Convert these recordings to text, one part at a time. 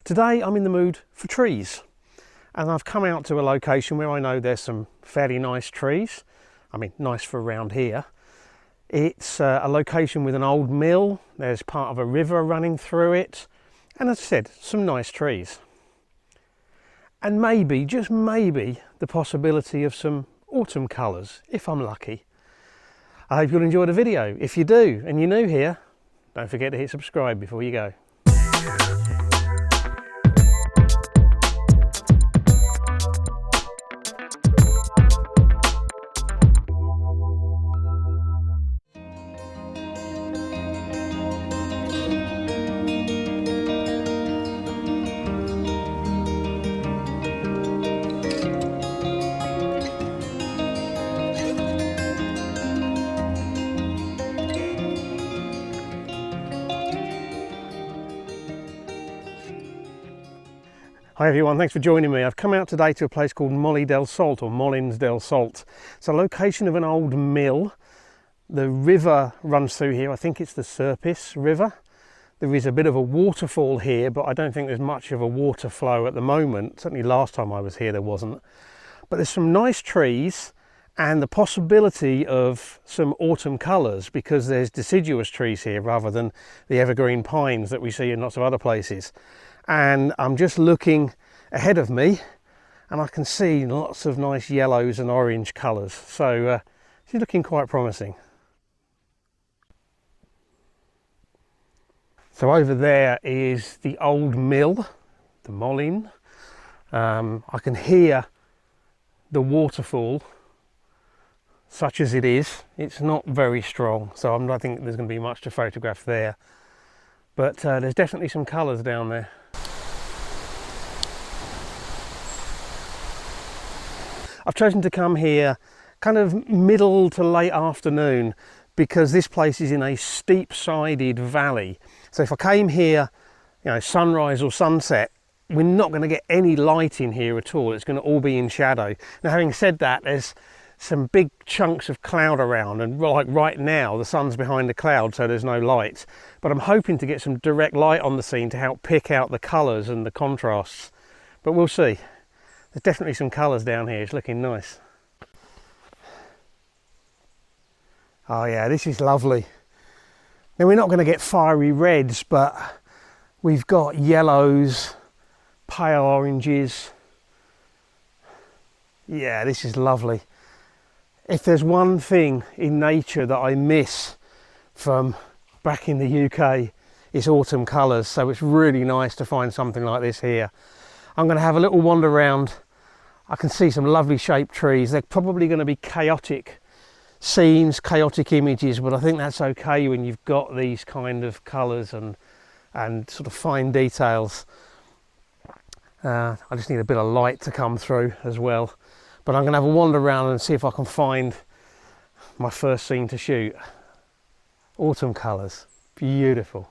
Today I'm in the mood for trees, and I've come out to a location where I know there's some fairly nice trees. I mean, nice for around here. It's a location with an old mill. There's part of a river running through it, and as I said, some nice trees. And maybe, just maybe, the possibility of some autumn colours, if I'm lucky. I hope you'll enjoy the video. If you do, and you're new here, don't forget to hit subscribe before you go. Hi everyone, thanks for joining me. I've come out today to a place called Molly del Salt, or Molins del Salt. It's a location of an old mill. The river runs through here. I think it's the Serpis River. There is a bit of a waterfall here, but I don't think there's much of a water flow at the moment. Certainly last time I was here there wasn't. But there's some nice trees and the possibility of some autumn colours because there's deciduous trees here rather than the evergreen pines that we see in lots of other places. And I'm just looking ahead of me and I can see lots of nice yellows and orange colours, so it's looking quite promising. So over there is the old mill, the Molin. I can hear the waterfall, such as it is. It's not very strong, so I don't think there's going to be much to photograph there, but there's definitely some colours down there. I've chosen to come here kind of middle to late afternoon because this place is in a steep-sided valley. So if I came here, sunrise or sunset, we're not going to get any light in here at all. It's going to all be in shadow. Now, having said that, there's some big chunks of cloud around, and like right now the sun's behind the cloud, so there's no light. But I'm hoping to get some direct light on the scene to help pick out the colours and the contrasts. But we'll see. There's definitely some colours down here. It's looking nice. Oh yeah, this is lovely. Now we're not going to get fiery reds, but we've got yellows, pale oranges. Yeah, this is lovely. If there's one thing in nature that I miss from back in the UK, it's autumn colours, so it's really nice to find something like this here. I'm going to have a little wander around. I can see some lovely shaped trees. They're probably going to be chaotic scenes, chaotic images, but I think that's okay when you've got these kind of colours and sort of fine details. I just need a bit of light to come through as well. But I'm going to have a wander around and see if I can find my first scene to shoot. Autumn colours, beautiful.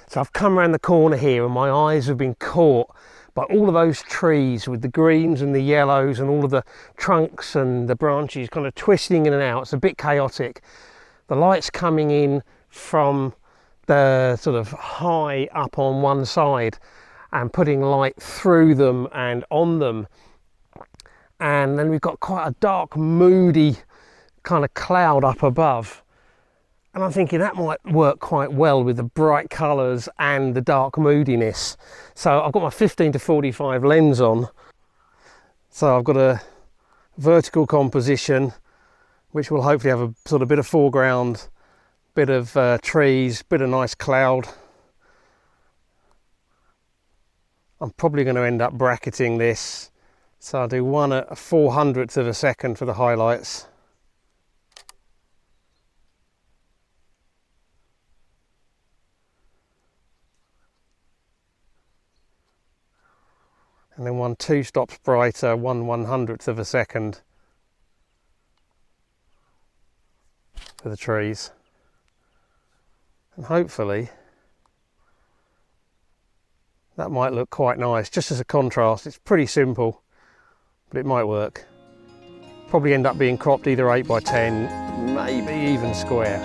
So I've come around the corner here and my eyes have been caught by all of those trees with the greens and the yellows and all of the trunks and the branches kind of twisting in and out. It's a bit chaotic. The light's coming in from the sort of high up on one side and putting light through them and on them. And then we've got quite a dark, moody kind of cloud up above. And I'm thinking that might work quite well with the bright colours and the dark moodiness. So I've got my 15 to 45 lens on. So I've got a vertical composition, which will hopefully have a sort of bit of foreground, bit of trees, bit of nice cloud, I'm probably going to end up bracketing this. So I'll do one at a 400th of a second for the highlights. And then one 2 stops brighter, 1/100th of a second for the trees. And hopefully that might look quite nice, just as a contrast. It's pretty simple, but it might work. Probably end up being cropped either 8x10, maybe even square.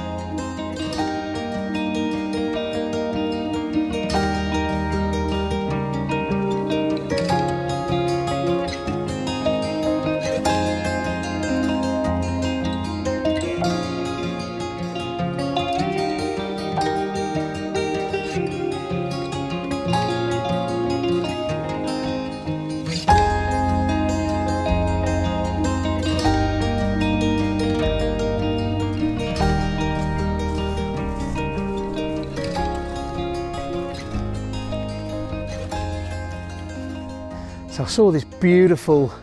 So I saw this beautiful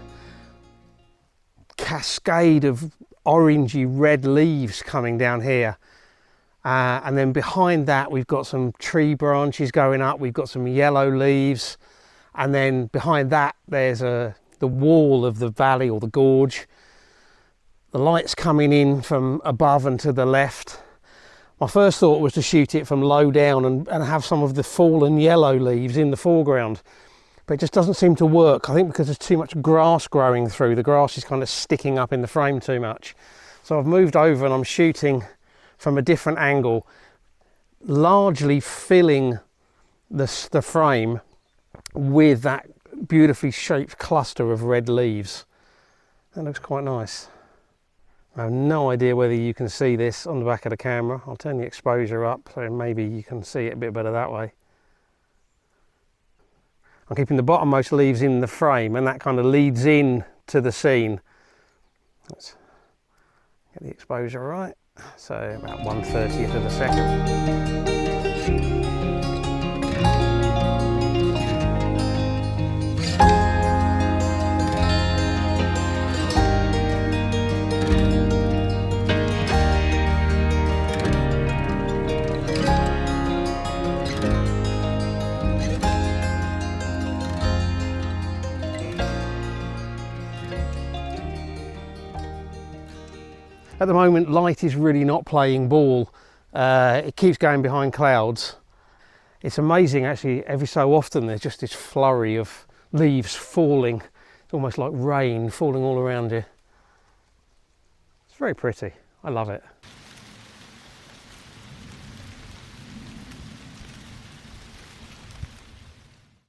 cascade of orangey red leaves coming down here. And then behind that we've got some tree branches going up, we've got some yellow leaves, and then behind that there's the wall of the valley or the gorge. The light's coming in from above and to the left. My first thought was to shoot it from low down and have some of the fallen yellow leaves in the foreground. But it just doesn't seem to work. I think because there's too much grass growing through. The grass is kind of sticking up in the frame too much. So I've moved over and I'm shooting from a different angle, largely filling the frame with that beautifully shaped cluster of red leaves. That looks quite nice. I have no idea whether you can see this on the back of the camera. I'll turn the exposure up so maybe you can see it a bit better that way. I'm keeping the bottommost leaves in the frame and that kind of leads in to the scene. Let's get the exposure right. So about 1/30th of a second. At the moment, light is really not playing ball. It keeps going behind clouds. It's amazing, actually, every so often there's just this flurry of leaves falling. It's almost like rain falling all around you. It's very pretty. I love it.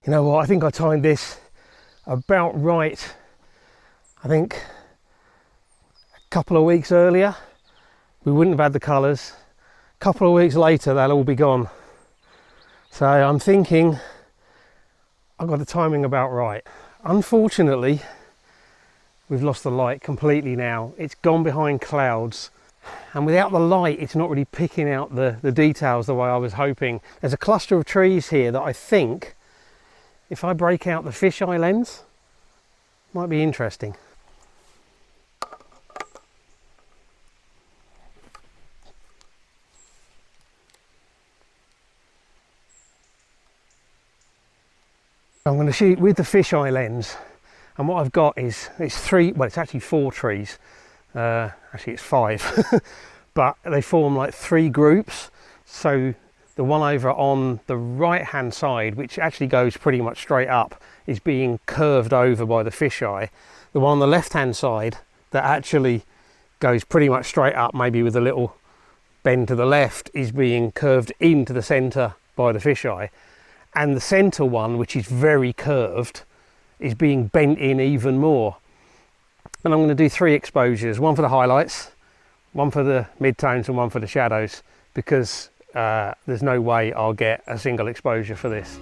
You know what, I think I timed this about right. I think couple of weeks earlier we wouldn't have had the colours. A couple of weeks later they'll all be gone. So I'm thinking I've got the timing about right. Unfortunately we've lost the light completely now. It's gone behind clouds, and without the light it's not really picking out the details the way I was hoping. There's a cluster of trees here that I think if I break out the fisheye lens might be interesting. I'm going to shoot with the fisheye lens, and what I've got is it's actually 4 trees. Actually it's 5, but they form like 3 groups. So the one over on the right hand side, which actually goes pretty much straight up, is being curved over by the fisheye. The one on the left hand side that actually goes pretty much straight up, maybe with a little bend to the left, is being curved into the centre by the fisheye. And the centre one, which is very curved, is being bent in even more. And I'm going to do 3 exposures, one for the highlights, one for the mid-tones and one for the shadows, because there's no way I'll get a single exposure for this.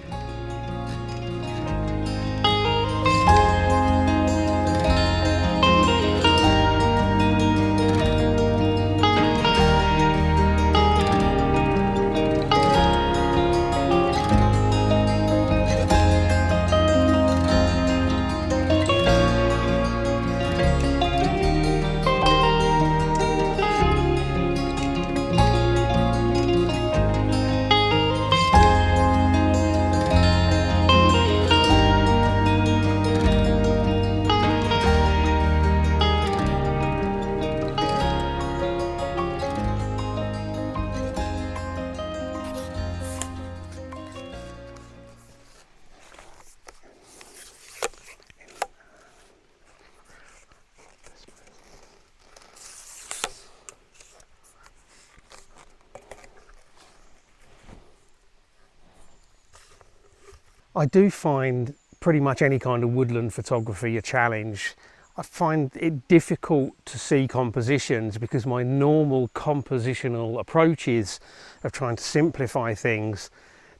I do find pretty much any kind of woodland photography a challenge. I find it difficult to see compositions because my normal compositional approaches of trying to simplify things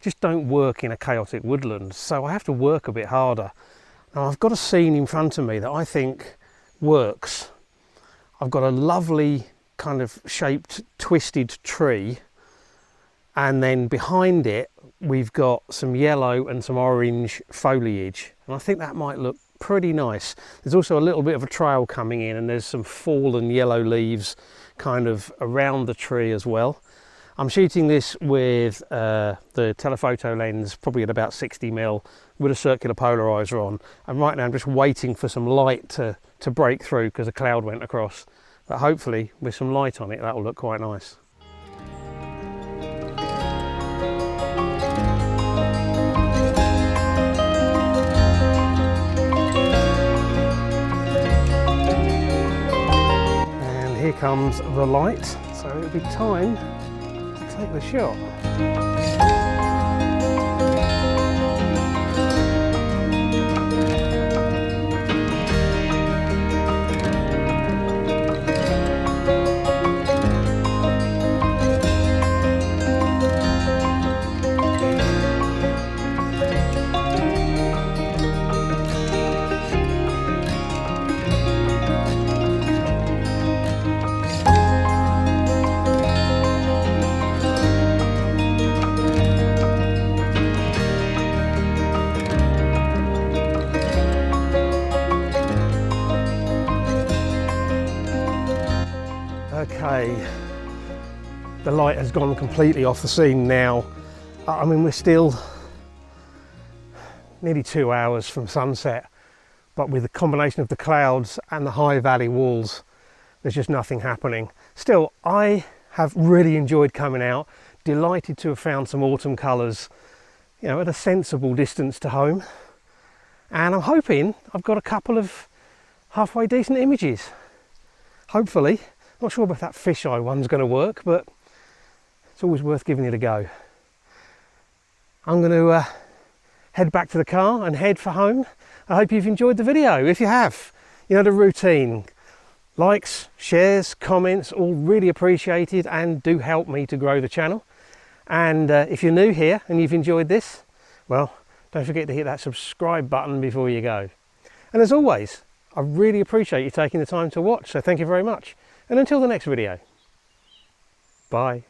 just don't work in a chaotic woodland, so I have to work a bit harder. Now I've got a scene in front of me that I think works. I've got a lovely kind of shaped twisted tree, and then behind it we've got some yellow and some orange foliage, and I think that might look pretty nice. There's also a little bit of a trail coming in, and there's some fallen yellow leaves kind of around the tree as well. I'm shooting this with the telephoto lens, probably at about 60mm, with a circular polarizer on, and right now I'm just waiting for some light to break through because a cloud went across, but hopefully with some light on it that will look quite nice. And here comes the light, so it'll be time to take the shot. Okay, the light has gone completely off the scene now. I mean, we're still nearly 2 hours from sunset, but with the combination of the clouds and the high valley walls, there's just nothing happening. Still, I have really enjoyed coming out, delighted to have found some autumn colours, you know, at a sensible distance to home. And I'm hoping I've got a couple of halfway decent images, hopefully. Not sure if that fisheye one's going to work, but it's always worth giving it a go. I'm going to head back to the car and head for home. I hope you've enjoyed the video. If you have, you know the routine. Likes, shares, comments, all really appreciated and do help me to grow the channel. And if you're new here and you've enjoyed this, well, don't forget to hit that subscribe button before you go. And as always, I really appreciate you taking the time to watch, so thank you very much. And until the next video, bye.